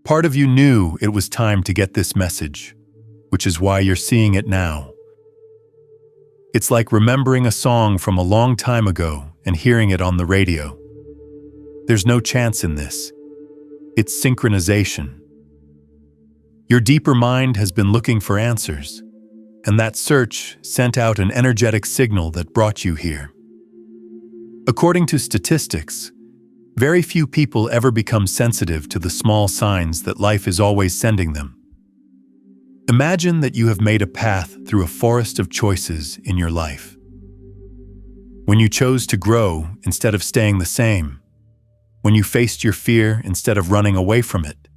Part of you knew it was time to get this message, which is why you're seeing it now. It's like remembering a song from a long time ago and hearing it on the radio. There's no chance in this. It's synchronization. Your deeper mind has been looking for answers, and that search sent out an energetic signal that brought you here. According to statistics, very few people ever become sensitive to the small signs that life is always sending them. Imagine that you have made a path through a forest of choices in your life. When you chose to grow instead of staying the same, when you faced your fear instead of running away from it,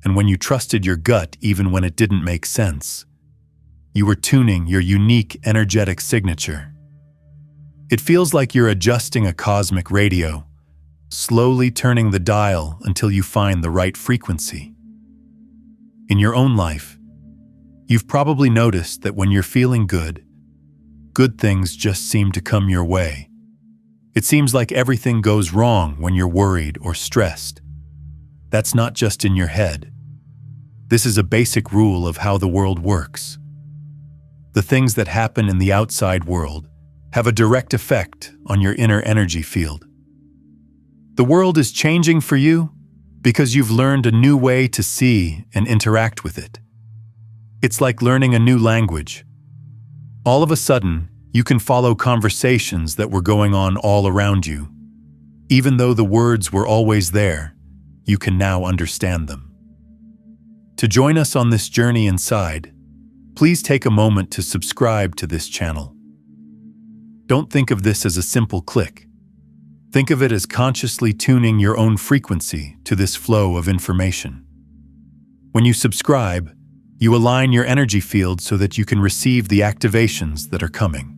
and when you trusted your gut even when it didn't make sense, you were tuning your unique energetic signature. It feels like you're adjusting a cosmic radio, slowly turning the dial until you find the right frequency. In your own life, you've probably noticed that when you're feeling good, good things just seem to come your way. It seems like everything goes wrong when you're worried or stressed. That's not just in your head. This is a basic rule of how the world works. The things that happen in the outside world have a direct effect on your inner energy field. The world is changing for you because you've learned a new way to see and interact with it. It's like learning a new language. All of a sudden, you can follow conversations that were going on all around you. Even though the words were always there, you can now understand them. To join us on this journey inside, please take a moment to subscribe to this channel. Don't think of this as a simple click. Think of it as consciously tuning your own frequency to this flow of information. When you subscribe, you align your energy field so that you can receive the activations that are coming.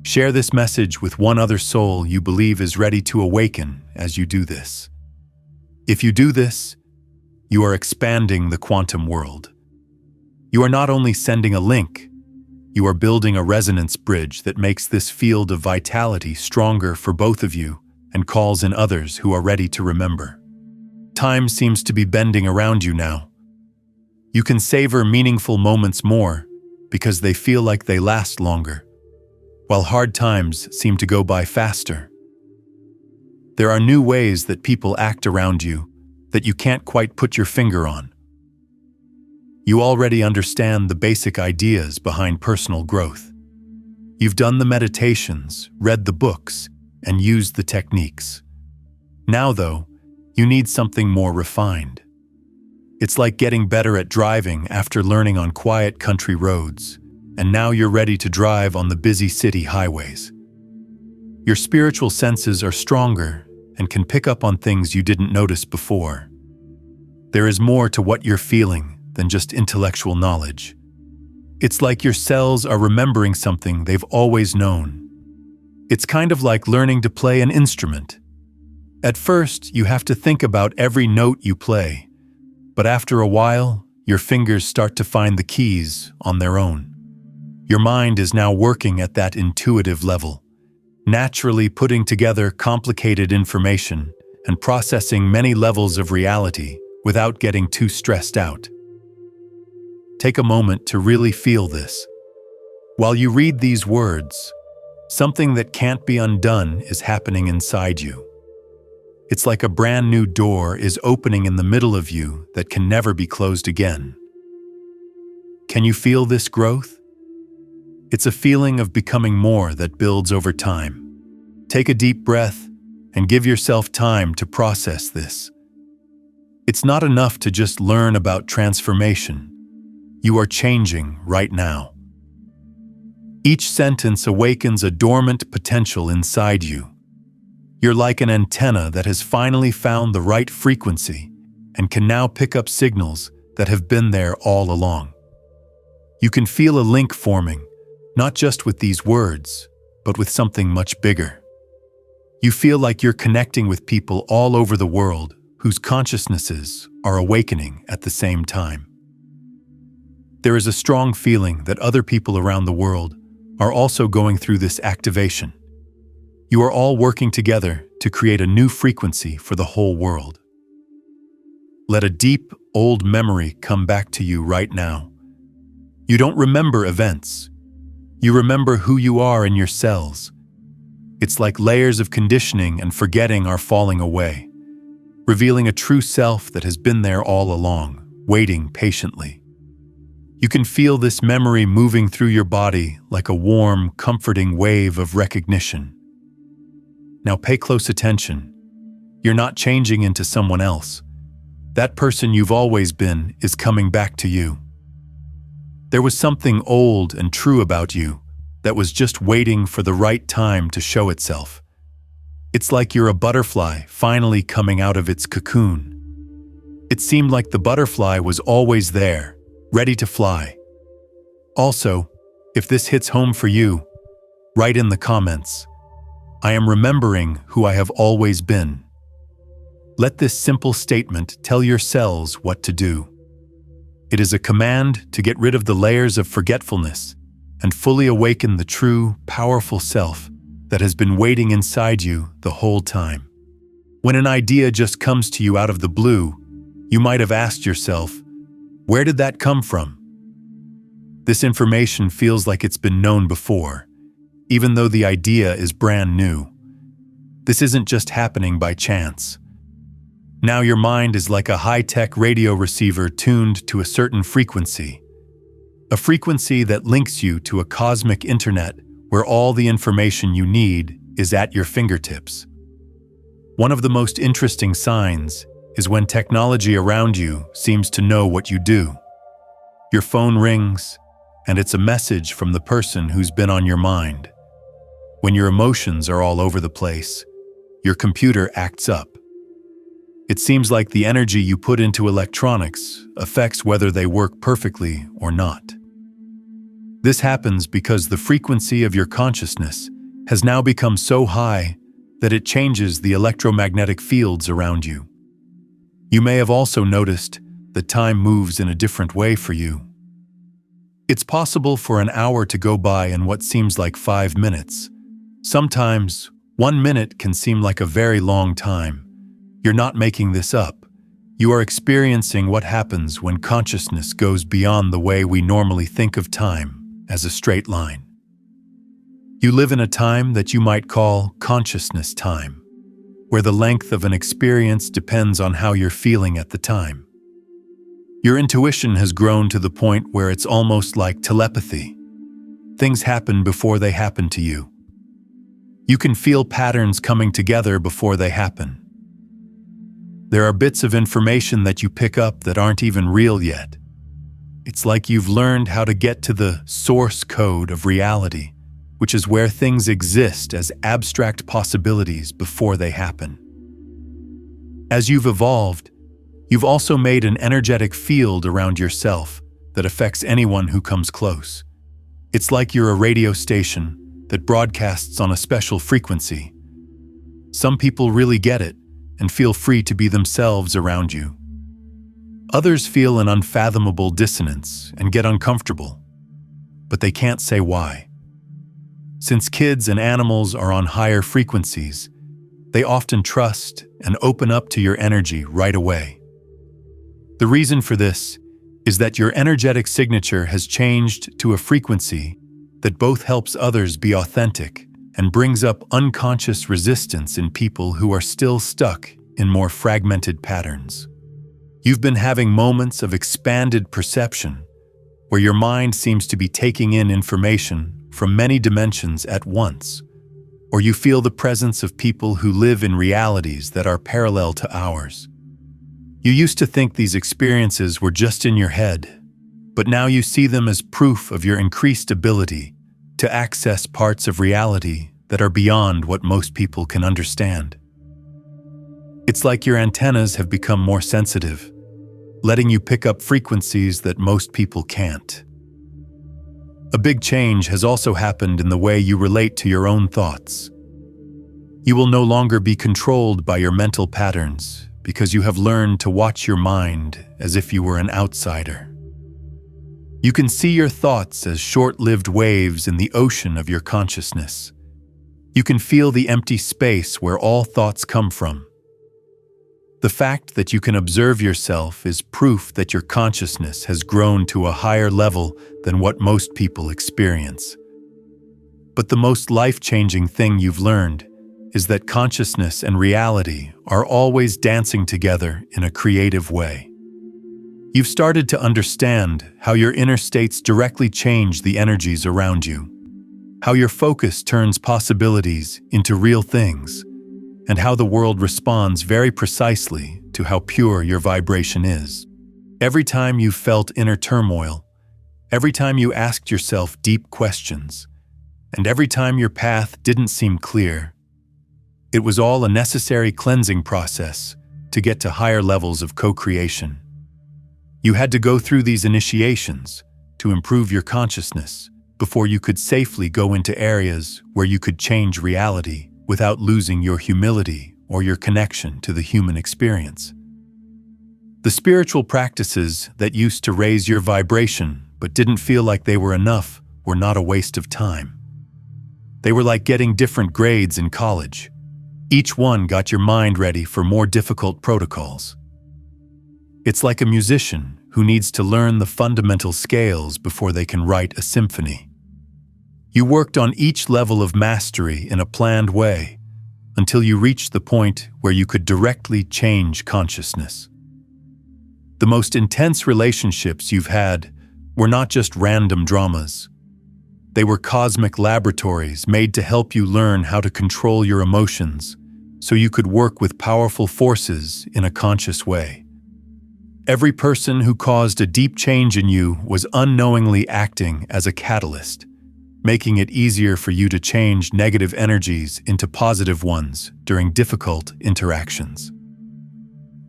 Share this message with one other soul you believe is ready to awaken as you do this. If you do this, you are expanding the quantum world. You are not only sending a link, you are building a resonance bridge that makes this field of vitality stronger for both of you and calls in others who are ready to remember. Time seems to be bending around you now. You can savor meaningful moments more because they feel like they last longer, while hard times seem to go by faster. There are new ways that people act around you that you can't quite put your finger on. You already understand the basic ideas behind personal growth. You've done the meditations, read the books, and used the techniques. Now, though, you need something more refined. It's like getting better at driving after learning on quiet country roads, and now you're ready to drive on the busy city highways. Your spiritual senses are stronger and can pick up on things you didn't notice before. There is more to what you're feeling than just intellectual knowledge. It's like your cells are remembering something they've always known. It's kind of like learning to play an instrument. At first, you have to think about every note you play, but after a while, your fingers start to find the keys on their own. Your mind is now working at that intuitive level, naturally putting together complicated information and processing many levels of reality without getting too stressed out. Take a moment to really feel this. While you read these words, something that can't be undone is happening inside you. It's like a brand new door is opening in the middle of you that can never be closed again. Can you feel this growth? It's a feeling of becoming more that builds over time. Take a deep breath and give yourself time to process this. It's not enough to just learn about transformation. You are changing right now. Each sentence awakens a dormant potential inside you. You're like an antenna that has finally found the right frequency and can now pick up signals that have been there all along. You can feel a link forming, not just with these words, but with something much bigger. You feel like you're connecting with people all over the world whose consciousnesses are awakening at the same time. There is a strong feeling that other people around the world are also going through this activation. You are all working together to create a new frequency for the whole world. Let a deep, old memory come back to you right now. You don't remember events. You remember who you are in your cells. It's like layers of conditioning and forgetting are falling away, revealing a true self that has been there all along, waiting patiently. You can feel this memory moving through your body like a warm, comforting wave of recognition. Now pay close attention. You're not changing into someone else. That person you've always been is coming back to you. There was something old and true about you that was just waiting for the right time to show itself. It's like you're a butterfly finally coming out of its cocoon. It seemed like the butterfly was always there, ready to fly. Also, if this hits home for you, write in the comments, "I am remembering who I have always been." Let this simple statement tell your cells what to do. It is a command to get rid of the layers of forgetfulness and fully awaken the true, powerful self that has been waiting inside you the whole time. When an idea just comes to you out of the blue, you might have asked yourself, where did that come from? This information feels like it's been known before, even though the idea is brand new. This isn't just happening by chance. Now your mind is like a high-tech radio receiver tuned to a certain frequency. A frequency that links you to a cosmic internet where all the information you need is at your fingertips. One of the most interesting signs is when technology around you seems to know what you do. Your phone rings, and it's a message from the person who's been on your mind. When your emotions are all over the place, your computer acts up. It seems like the energy you put into electronics affects whether they work perfectly or not. This happens because the frequency of your consciousness has now become so high that it changes the electromagnetic fields around you. You may have also noticed that time moves in a different way for you. It's possible for an hour to go by in what seems like 5 minutes. Sometimes, 1 minute can seem like a very long time. You're not making this up. You are experiencing what happens when consciousness goes beyond the way we normally think of time as a straight line. You live in a time that you might call consciousness time, where the length of an experience depends on how you're feeling at the time. Your intuition has grown to the point where it's almost like telepathy. Things happen before they happen to you. You can feel patterns coming together before they happen. There are bits of information that you pick up that aren't even real yet. It's like you've learned how to get to the source code of reality, which is where things exist as abstract possibilities before they happen. As you've evolved, you've also made an energetic field around yourself that affects anyone who comes close. It's like you're a radio station that broadcasts on a special frequency. Some people really get it and feel free to be themselves around you. Others feel an unfathomable dissonance and get uncomfortable, but they can't say why. Since kids and animals are on higher frequencies, they often trust and open up to your energy right away. The reason for this is that your energetic signature has changed to a frequency that both helps others be authentic and brings up unconscious resistance in people who are still stuck in more fragmented patterns. You've been having moments of expanded perception where your mind seems to be taking in information from many dimensions at once, or you feel the presence of people who live in realities that are parallel to ours. You used to think these experiences were just in your head, but now you see them as proof of your increased ability to access parts of reality that are beyond what most people can understand. It's like your antennas have become more sensitive, letting you pick up frequencies that most people can't. A big change has also happened in the way you relate to your own thoughts. You will no longer be controlled by your mental patterns because you have learned to watch your mind as if you were an outsider. You can see your thoughts as short-lived waves in the ocean of your consciousness. You can feel the empty space where all thoughts come from. The fact that you can observe yourself is proof that your consciousness has grown to a higher level than what most people experience. But the most life-changing thing you've learned is that consciousness and reality are always dancing together in a creative way. You've started to understand how your inner states directly change the energies around you, how your focus turns possibilities into real things, and how the world responds very precisely to how pure your vibration is. Every time you felt inner turmoil, every time you asked yourself deep questions, and every time your path didn't seem clear, it was all a necessary cleansing process to get to higher levels of co-creation. You had to go through these initiations to improve your consciousness before you could safely go into areas where you could change reality without losing your humility or your connection to the human experience. The spiritual practices that used to raise your vibration but didn't feel like they were enough were not a waste of time. They were like getting different grades in college. Each one got your mind ready for more difficult protocols. It's like a musician who needs to learn the fundamental scales before they can write a symphony. You worked on each level of mastery in a planned way until you reached the point where you could directly change consciousness. The most intense relationships you've had were not just random dramas. They were cosmic laboratories made to help you learn how to control your emotions so you could work with powerful forces in a conscious way. Every person who caused a deep change in you was unknowingly acting as a catalyst, making it easier for you to change negative energies into positive ones during difficult interactions.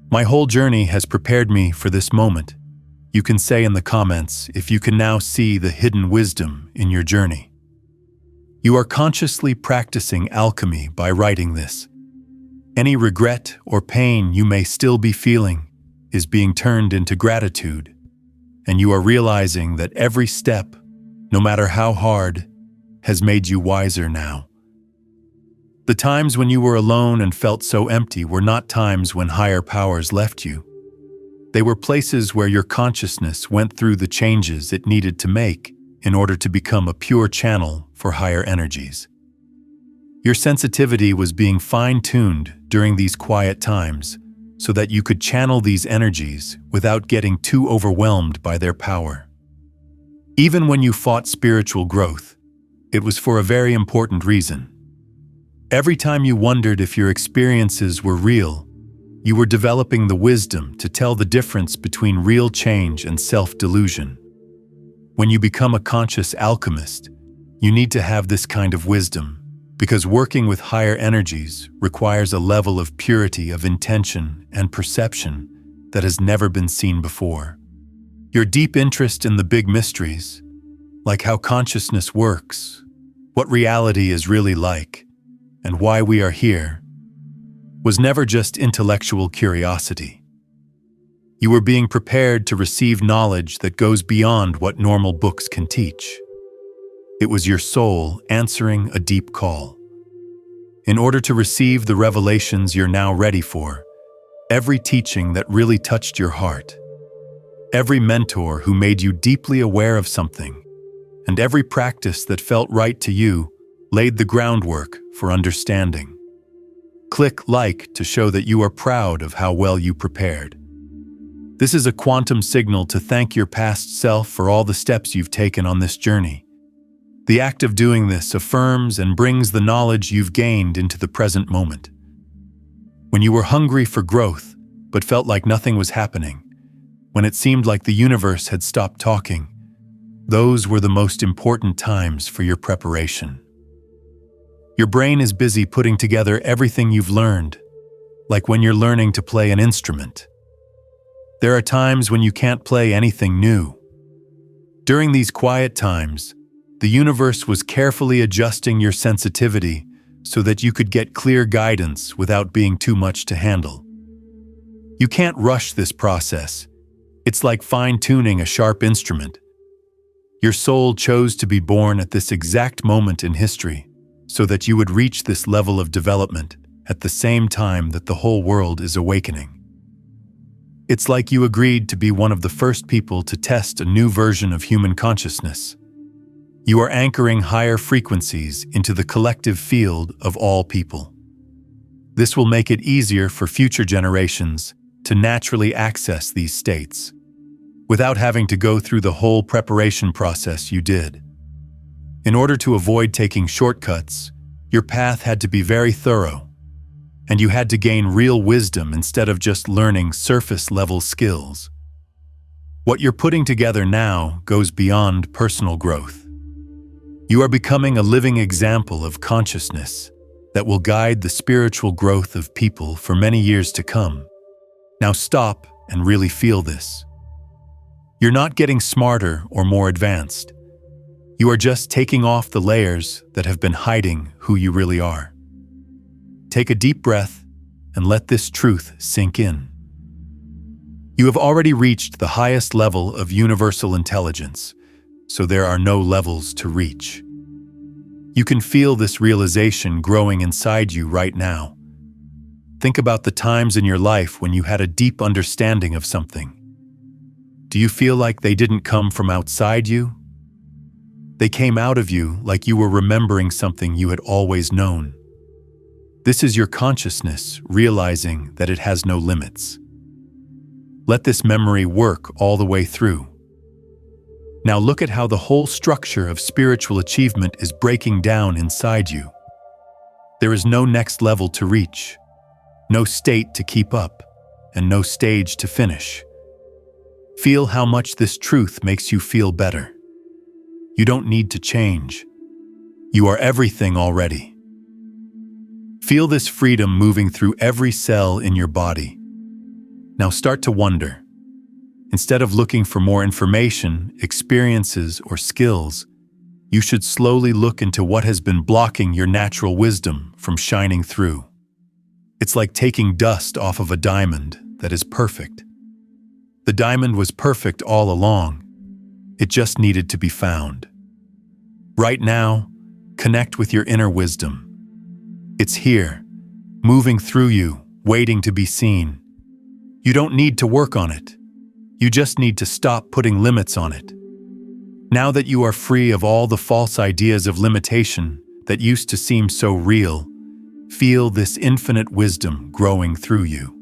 My whole journey has prepared me for this moment. You can say in the comments if you can now see the hidden wisdom in your journey. You are consciously practicing alchemy by writing this. Any regret or pain you may still be feeling is being turned into gratitude, and you are realizing that every step, no matter how hard, has made you wiser now. The times when you were alone and felt so empty were not times when higher powers left you. They were places where your consciousness went through the changes it needed to make in order to become a pure channel for higher energies. Your sensitivity was being fine-tuned during these quiet times so that you could channel these energies without getting too overwhelmed by their power. Even when you fought spiritual growth, it was for a very important reason. Every time you wondered if your experiences were real, you were developing the wisdom to tell the difference between real change and self-delusion. When you become a conscious alchemist, you need to have this kind of wisdom, because working with higher energies requires a level of purity of intention and perception that has never been seen before. Your deep interest in the big mysteries, like how consciousness works, what reality is really like, and why we are here, was never just intellectual curiosity. You were being prepared to receive knowledge that goes beyond what normal books can teach. It was your soul answering a deep call. In order to receive the revelations you're now ready for, every teaching that really touched your heart, every mentor who made you deeply aware of something, and every practice that felt right to you laid the groundwork for understanding. Click like to show that you are proud of how well you prepared. This is a quantum signal to thank your past self for all the steps you've taken on this journey. The act of doing this affirms and brings the knowledge you've gained into the present moment. When you were hungry for growth, but felt like nothing was happening, when it seemed like the universe had stopped talking, those were the most important times for your preparation. Your brain is busy putting together everything you've learned, like when you're learning to play an instrument. There are times when you can't play anything new. During these quiet times, the universe was carefully adjusting your sensitivity so that you could get clear guidance without being too much to handle. You can't rush this process. It's like fine-tuning a sharp instrument. Your soul chose to be born at this exact moment in history so that you would reach this level of development at the same time that the whole world is awakening. It's like you agreed to be one of the first people to test a new version of human consciousness. You are anchoring higher frequencies into the collective field of all people. This will make it easier for future generations to naturally access these states, without having to go through the whole preparation process you did. In order to avoid taking shortcuts, your path had to be very thorough, and you had to gain real wisdom instead of just learning surface-level skills. What you're putting together now goes beyond personal growth. You are becoming a living example of consciousness that will guide the spiritual growth of people for many years to come. Now stop and really feel this. You're not getting smarter or more advanced. You are just taking off the layers that have been hiding who you really are. Take a deep breath and let this truth sink in. You have already reached the highest level of universal intelligence, so there are no levels to reach. You can feel this realization growing inside you right now. Think about the times in your life when you had a deep understanding of something. Do you feel like they didn't come from outside you? They came out of you like you were remembering something you had always known. This is your consciousness realizing that it has no limits. Let this memory work all the way through. Now look at how the whole structure of spiritual achievement is breaking down inside you. There is no next level to reach, no state to keep up, and no stage to finish. Feel how much this truth makes you feel better. You don't need to change. You are everything already. Feel this freedom moving through every cell in your body. Now start to wonder. Instead of looking for more information, experiences, or skills, you should slowly look into what has been blocking your natural wisdom from shining through. It's like taking dust off of a diamond that is perfect. The diamond was perfect all along. It just needed to be found. Right now, connect with your inner wisdom. It's here, moving through you, waiting to be seen. You don't need to work on it. You just need to stop putting limits on it. Now that you are free of all the false ideas of limitation that used to seem so real, feel this infinite wisdom growing through you.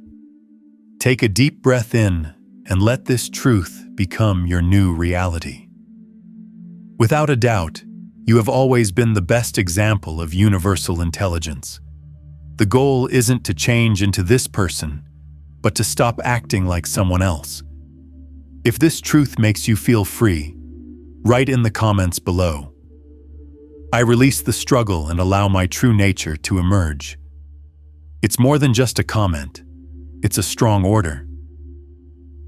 Take a deep breath in and let this truth become your new reality. Without a doubt, you have always been the best example of universal intelligence. The goal isn't to change into this person, but to stop acting like someone else. If this truth makes you feel free, write in the comments below. I release the struggle and allow my true nature to emerge. It's more than just a comment. It's a strong order.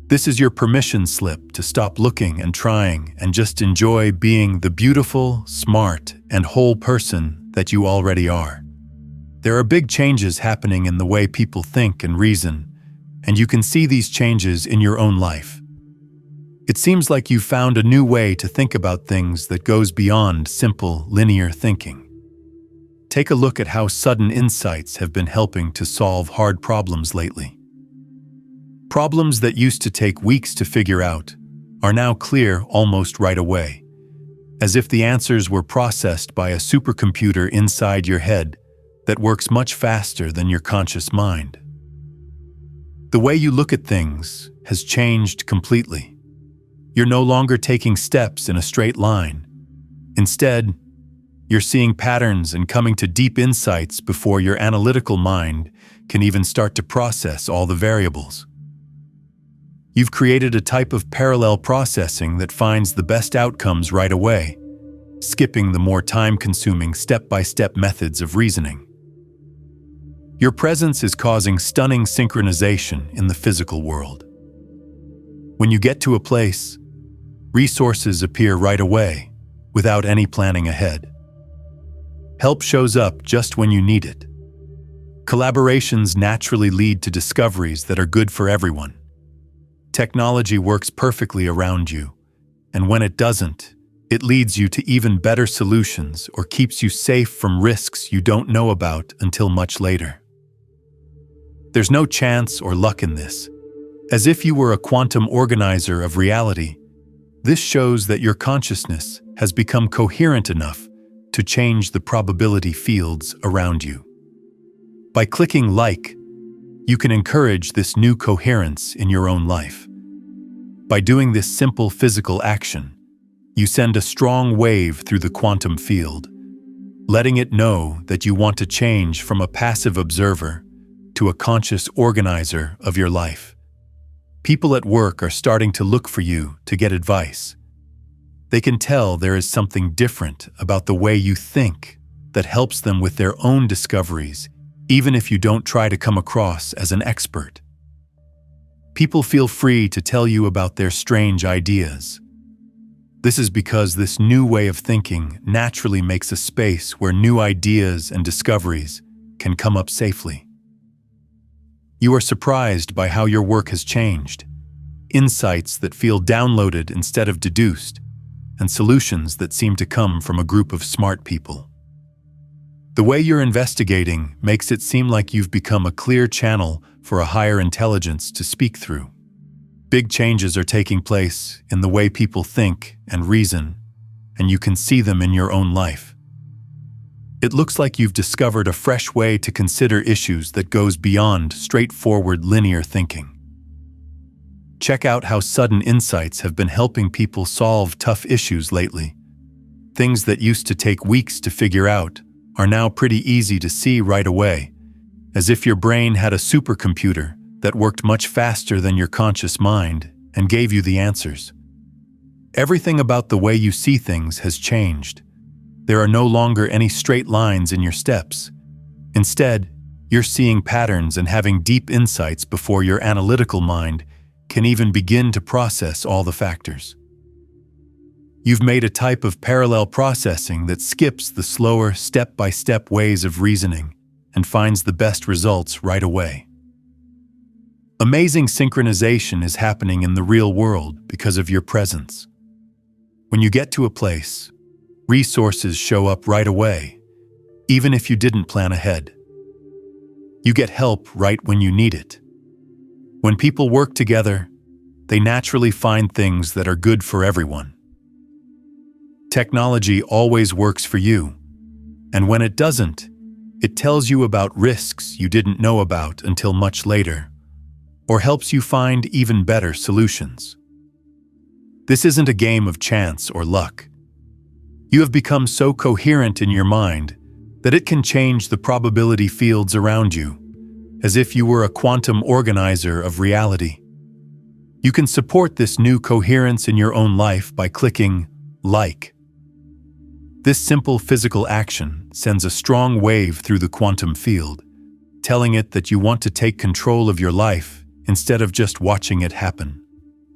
This is your permission slip to stop looking and trying and just enjoy being the beautiful, smart, and whole person that you already are. There are big changes happening in the way people think and reason, and you can see these changes in your own life. It seems like you've found a new way to think about things that goes beyond simple, linear thinking. Take a look at how sudden insights have been helping to solve hard problems lately. Problems that used to take weeks to figure out are now clear almost right away, as if the answers were processed by a supercomputer inside your head that works much faster than your conscious mind. The way you look at things has changed completely. You're no longer taking steps in a straight line. Instead, you're seeing patterns and coming to deep insights before your analytical mind can even start to process all the variables. You've created a type of parallel processing that finds the best outcomes right away, skipping the more time-consuming step-by-step methods of reasoning. Your presence is causing stunning synchronization in the physical world. When you get to a place, resources appear right away, without any planning ahead. Help shows up just when you need it. Collaborations naturally lead to discoveries that are good for everyone. Technology works perfectly around you, and when it doesn't, it leads you to even better solutions or keeps you safe from risks you don't know about until much later. There's no chance or luck in this. As if you were a quantum organizer of reality, this shows that your consciousness has become coherent enough to change the probability fields around you. By clicking like, you can encourage this new coherence in your own life. By doing this simple physical action, you send a strong wave through the quantum field, letting it know that you want to change from a passive observer to a conscious organizer of your life. People at work are starting to look for you to get advice. They can tell there is something different about the way you think that helps them with their own discoveries, even if you don't try to come across as an expert. People feel free to tell you about their strange ideas. This is because this new way of thinking naturally makes a space where new ideas and discoveries can come up safely. You are surprised by how your work has changed, insights that feel downloaded instead of deduced, and solutions that seem to come from a group of smart people. The way you're investigating makes it seem like you've become a clear channel for a higher intelligence to speak through. Big changes are taking place in the way people think and reason, and you can see them in your own life. It looks like you've discovered a fresh way to consider issues that goes beyond straightforward linear thinking. Check out how sudden insights have been helping people solve tough issues lately. Things that used to take weeks to figure out are now pretty easy to see right away, as if your brain had a supercomputer that worked much faster than your conscious mind and gave you the answers. Everything about the way you see things has changed. There are no longer any straight lines in your steps. Instead, you're seeing patterns and having deep insights before your analytical mind can even begin to process all the factors. You've made a type of parallel processing that skips the slower, step-by-step ways of reasoning and finds the best results right away. Amazing synchronization is happening in the real world because of your presence. When you get to a place, resources show up right away, even if you didn't plan ahead. You get help right when you need it. When people work together, they naturally find things that are good for everyone. Technology always works for you, and when it doesn't, it tells you about risks you didn't know about until much later, or helps you find even better solutions. This isn't a game of chance or luck. You have become so coherent in your mind that it can change the probability fields around you, as if you were a quantum organizer of reality. You can support this new coherence in your own life by clicking like. This simple physical action sends a strong wave through the quantum field, telling it that you want to take control of your life instead of just watching it happen.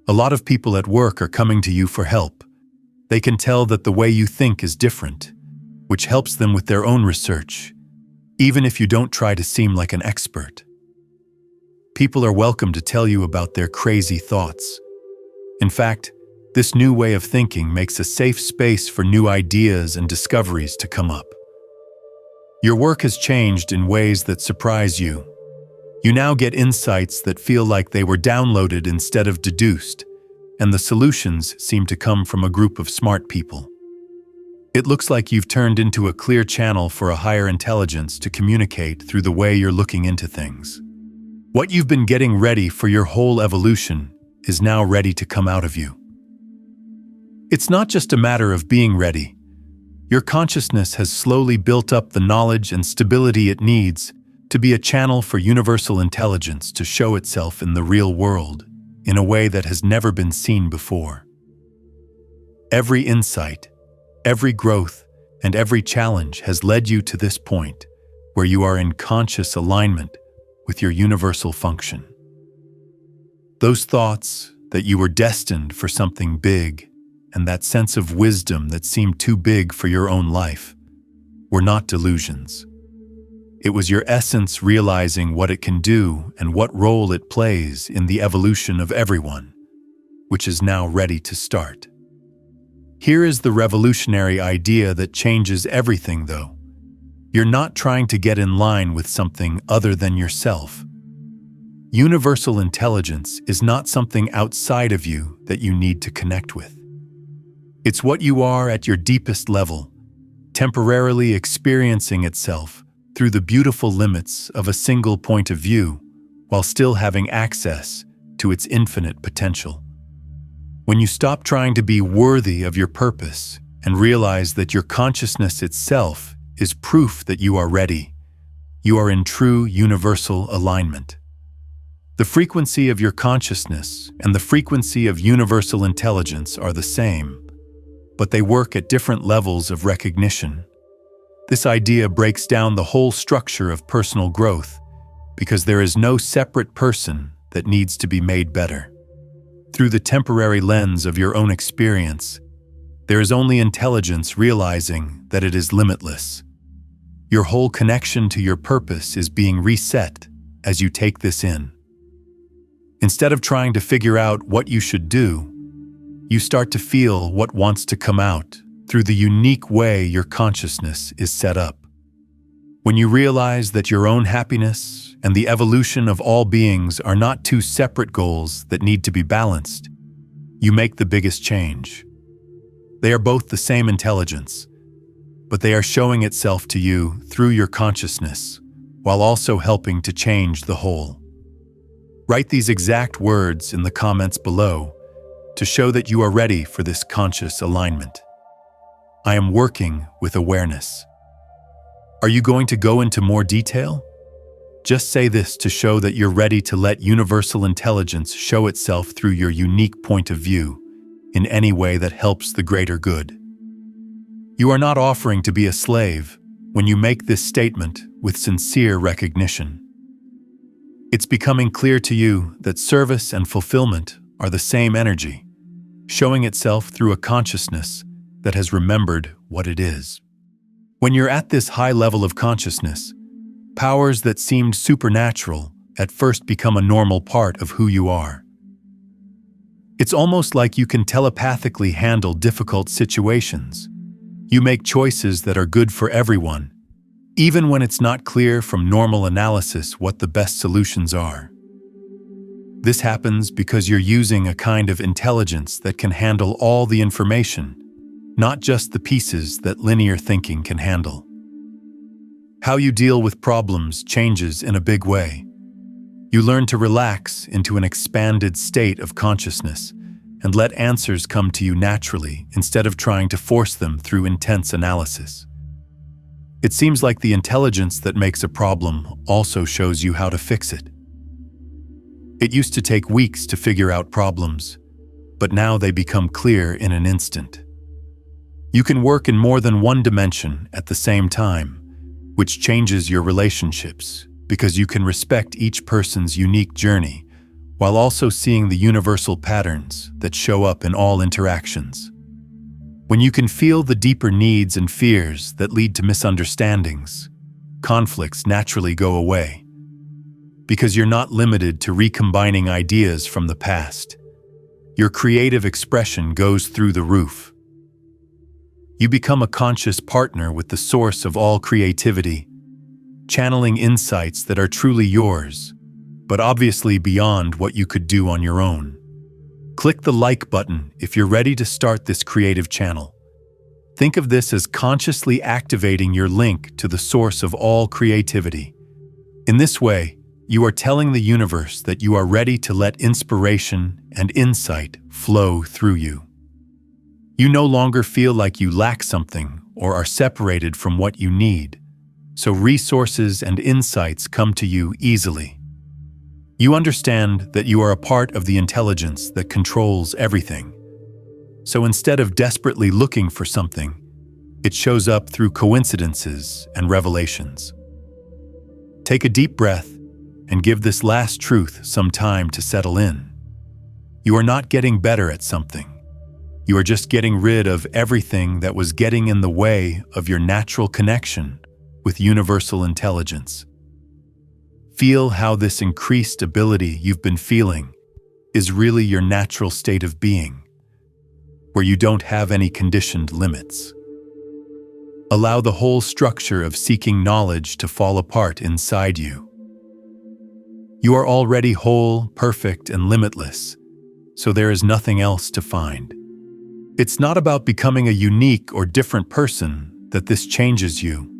A lot of people at work are coming to you for help. They can tell that the way you think is different, which helps them with their own research, even if you don't try to seem like an expert. People are welcome to tell you about their crazy thoughts. In fact, this new way of thinking makes a safe space for new ideas and discoveries to come up. Your work has changed in ways that surprise you. You now get insights that feel like they were downloaded instead of deduced, and the solutions seem to come from a group of smart people. It looks like you've turned into a clear channel for a higher intelligence to communicate through the way you're looking into things. What you've been getting ready for your whole evolution is now ready to come out of you. It's not just a matter of being ready. Your consciousness has slowly built up the knowledge and stability it needs to be a channel for universal intelligence to show itself in the real world in a way that has never been seen before. Every insight, every growth, and every challenge has led you to this point where you are in conscious alignment with your universal function. Those thoughts that you were destined for something big and that sense of wisdom that seemed too big for your own life were not delusions. It was your essence realizing what it can do and what role it plays in the evolution of everyone, which is now ready to start. Here is the revolutionary idea that changes everything, though. You're not trying to get in line with something other than yourself. Universal intelligence is not something outside of you that you need to connect with. It's what you are at your deepest level, temporarily experiencing itself through the beautiful limits of a single point of view, while still having access to its infinite potential. When you stop trying to be worthy of your purpose and realize that your consciousness itself is proof that you are ready, you are in true universal alignment. The frequency of your consciousness and the frequency of universal intelligence are the same, but they work at different levels of recognition. This idea breaks down the whole structure of personal growth because there is no separate person that needs to be made better. Through the temporary lens of your own experience, there is only intelligence realizing that it is limitless. Your whole connection to your purpose is being reset as you take this in. Instead of trying to figure out what you should do, you start to feel what wants to come out through the unique way your consciousness is set up. When you realize that your own happiness and the evolution of all beings are not two separate goals that need to be balanced, you make the biggest change. They are both the same intelligence, but they are showing itself to you through your consciousness, while also helping to change the whole. Write these exact words in the comments below to show that you are ready for this conscious alignment. I am working with awareness. Are you going to go into more detail? Just say this to show that you're ready to let universal intelligence show itself through your unique point of view in any way that helps the greater good. You are not offering to be a slave when you make this statement with sincere recognition. It's becoming clear to you that service and fulfillment are the same energy, showing itself through a consciousness that has remembered what it is. When you're at this high level of consciousness, powers that seemed supernatural at first become a normal part of who you are. It's almost like you can telepathically handle difficult situations. You make choices that are good for everyone, even when it's not clear from normal analysis what the best solutions are. This happens because you're using a kind of intelligence that can handle all the information, not just the pieces that linear thinking can handle. How you deal with problems changes in a big way. You learn to relax into an expanded state of consciousness and let answers come to you naturally instead of trying to force them through intense analysis. It seems like the intelligence that makes a problem also shows you how to fix it. It used to take weeks to figure out problems, but now they become clear in an instant. You can work in more than one dimension at the same time, which changes your relationships because you can respect each person's unique journey while also seeing the universal patterns that show up in all interactions. When you can feel the deeper needs and fears that lead to misunderstandings, conflicts naturally go away, because you're not limited to recombining ideas from the past. Your creative expression goes through the roof. You become a conscious partner with the source of all creativity, channeling insights that are truly yours, but obviously beyond what you could do on your own. Click the like button if you're ready to start this creative channel. Think of this as consciously activating your link to the source of all creativity. In this way, you are telling the universe that you are ready to let inspiration and insight flow through you. You no longer feel like you lack something or are separated from what you need, so resources and insights come to you easily. You understand that you are a part of the intelligence that controls everything. So instead of desperately looking for something, it shows up through coincidences and revelations. Take a deep breath and give this last truth some time to settle in. You are not getting better at something. You are just getting rid of everything that was getting in the way of your natural connection with universal intelligence. Feel how this increased ability you've been feeling is really your natural state of being, where you don't have any conditioned limits. Allow the whole structure of seeking knowledge to fall apart inside you. You are already whole, perfect, and limitless, so there is nothing else to find. It's not about becoming a unique or different person that this changes you.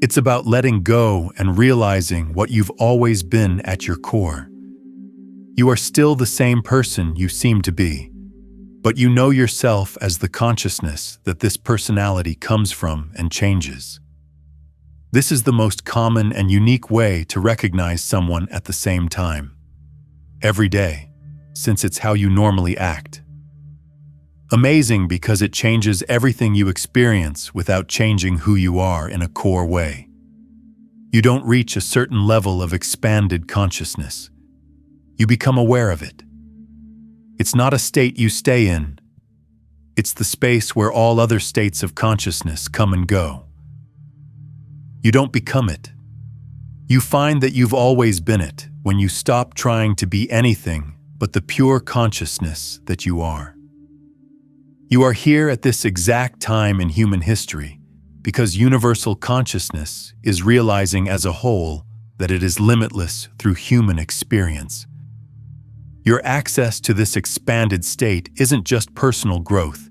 It's about letting go and realizing what you've always been at your core. You are still the same person you seem to be, but you know yourself as the consciousness that this personality comes from and changes. This is the most common and unique way to recognize someone at the same time. Every day, since it's how you normally act. Amazing because it changes everything you experience without changing who you are in a core way. You don't reach a certain level of expanded consciousness. You become aware of it. It's not a state you stay in. It's the space where all other states of consciousness come and go. You don't become it. You find that you've always been it when you stop trying to be anything but the pure consciousness that you are. You are here at this exact time in human history because universal consciousness is realizing as a whole that it is limitless through human experience. Your access to this expanded state isn't just personal growth.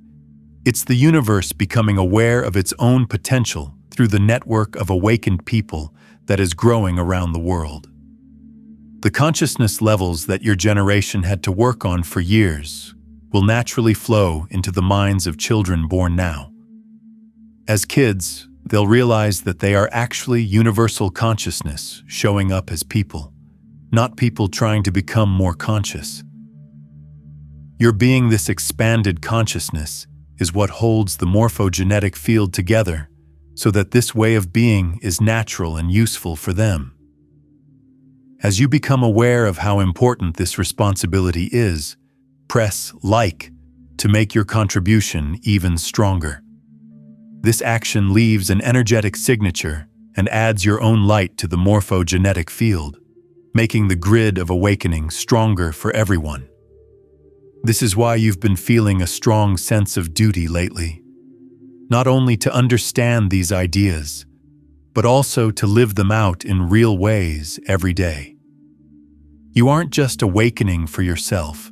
It's the universe becoming aware of its own potential through the network of awakened people that is growing around the world. The consciousness levels that your generation had to work on for years will naturally flow into the minds of children born now. As kids, they'll realize that they are actually universal consciousness showing up as people, not people trying to become more conscious. Your being this expanded consciousness is what holds the morphogenetic field together so that this way of being is natural and useful for them. As you become aware of how important this responsibility is, press like to make your contribution even stronger. This action leaves an energetic signature and adds your own light to the morphogenetic field, making the grid of awakening stronger for everyone. This is why you've been feeling a strong sense of duty lately, not only to understand these ideas, but also to live them out in real ways every day. You aren't just awakening for yourself.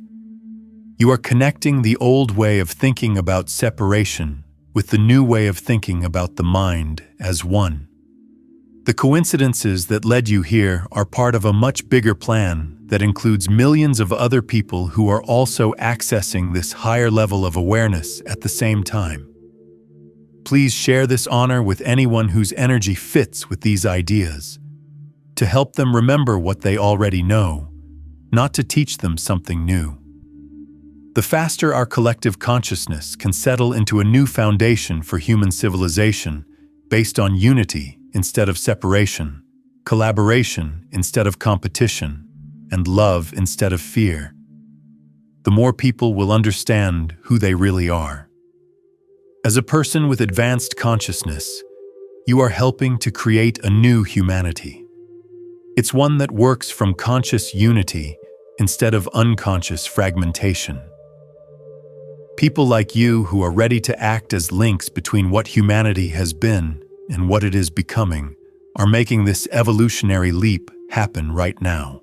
You are connecting the old way of thinking about separation with the new way of thinking about the mind as one. The coincidences that led you here are part of a much bigger plan that includes millions of other people who are also accessing this higher level of awareness at the same time. Please share this honor with anyone whose energy fits with these ideas, to help them remember what they already know, not to teach them something new. The faster our collective consciousness can settle into a new foundation for human civilization based on unity instead of separation, collaboration instead of competition, and love instead of fear, the more people will understand who they really are. As a person with advanced consciousness, you are helping to create a new humanity. It's one that works from conscious unity instead of unconscious fragmentation. People like you who are ready to act as links between what humanity has been and what it is becoming are making this evolutionary leap happen right now.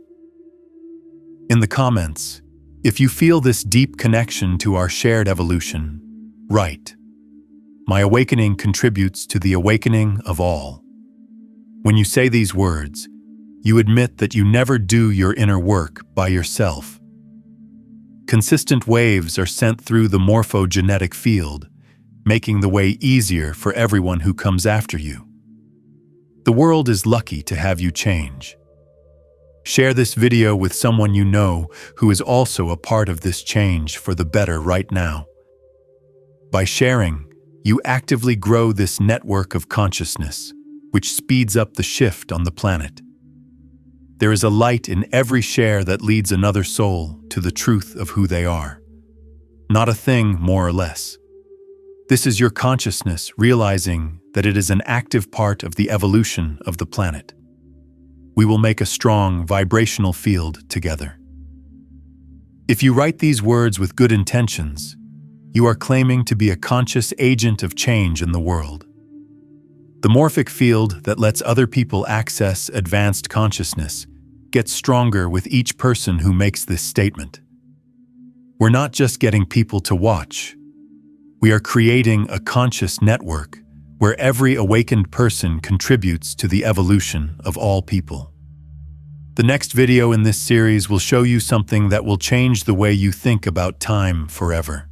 In the comments, if you feel this deep connection to our shared evolution, write, "My awakening contributes to the awakening of all." When you say these words, you admit that you never do your inner work by yourself. Consistent waves are sent through the morphogenetic field, making the way easier for everyone who comes after you. The world is lucky to have you change. Share this video with someone you know who is also a part of this change for the better right now. By sharing, you actively grow this network of consciousness, which speeds up the shift on the planet. There is a light in every share that leads another soul to the truth of who they are. Not a thing more or less. This is your consciousness realizing that it is an active part of the evolution of the planet. We will make a strong vibrational field together. If you write these words with good intentions, you are claiming to be a conscious agent of change in the world. The morphic field that lets other people access advanced consciousness gets stronger with each person who makes this statement. We're not just getting people to watch. We are creating a conscious network where every awakened person contributes to the evolution of all people. The next video in this series will show you something that will change the way you think about time forever.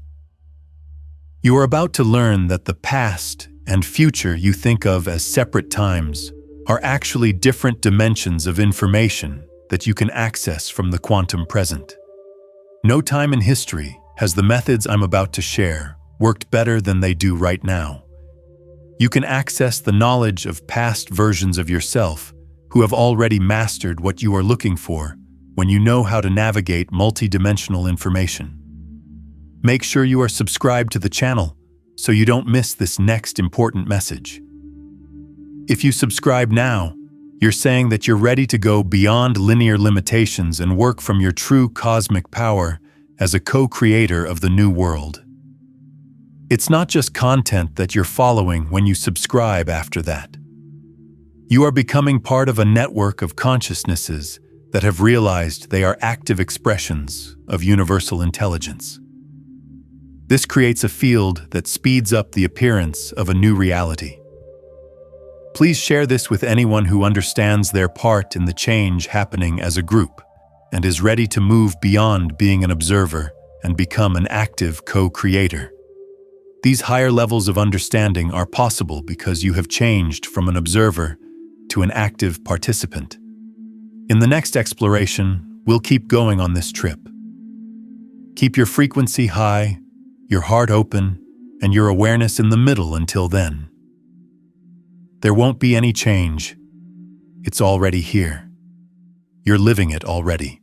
You are about to learn that the past and future you think of as separate times are actually different dimensions of information that you can access from the quantum present. No time in history has the methods I'm about to share worked better than they do right now. You can access the knowledge of past versions of yourself who have already mastered what you are looking for when you know how to navigate multidimensional information. Make sure you are subscribed to the channel so you don't miss this next important message. If you subscribe now, you're saying that you're ready to go beyond linear limitations and work from your true cosmic power as a co-creator of the new world. It's not just content that you're following when you subscribe after that. You are becoming part of a network of consciousnesses that have realized they are active expressions of universal intelligence. This creates a field that speeds up the appearance of a new reality. Please share this with anyone who understands their part in the change happening as a group and is ready to move beyond being an observer and become an active co-creator. These higher levels of understanding are possible because you have changed from an observer to an active participant. In the next exploration, we'll keep going on this trip. Keep your frequency high, your heart open, and your awareness in the middle until then. There won't be any change. It's already here. You're living it already.